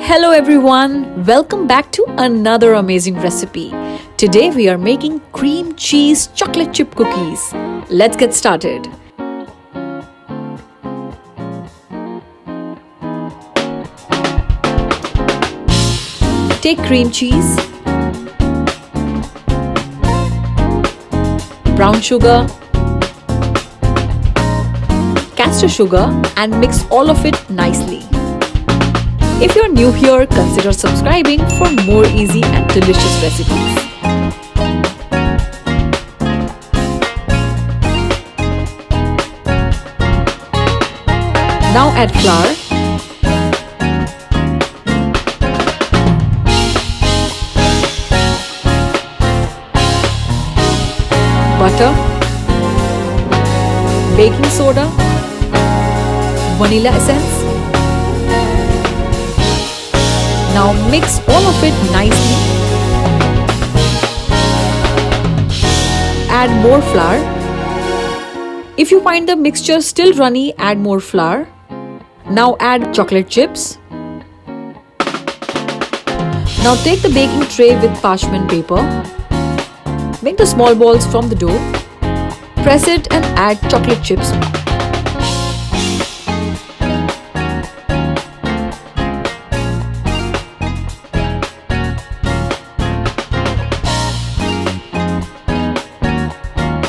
Hello everyone, welcome back to another amazing recipe. Today we are making cream cheese chocolate chip cookies. Let's get started. Take cream cheese, brown sugar, castor sugar and mix all of it nicely. If you're new here, consider subscribing for more easy and delicious recipes. Now add flour, butter, baking soda, vanilla essence. Now mix all of it nicely. Add more flour. If you find the mixture still runny, add more flour. Now add chocolate chips. Now take the baking tray with parchment paper. Make the small balls from the dough. Press it and add chocolate chips.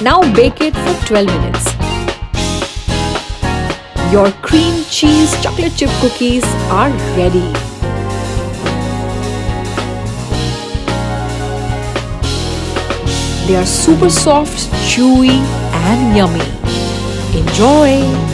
Now bake it for 12 minutes. Your cream cheese chocolate chip cookies are ready. They are super soft, chewy and yummy. Enjoy!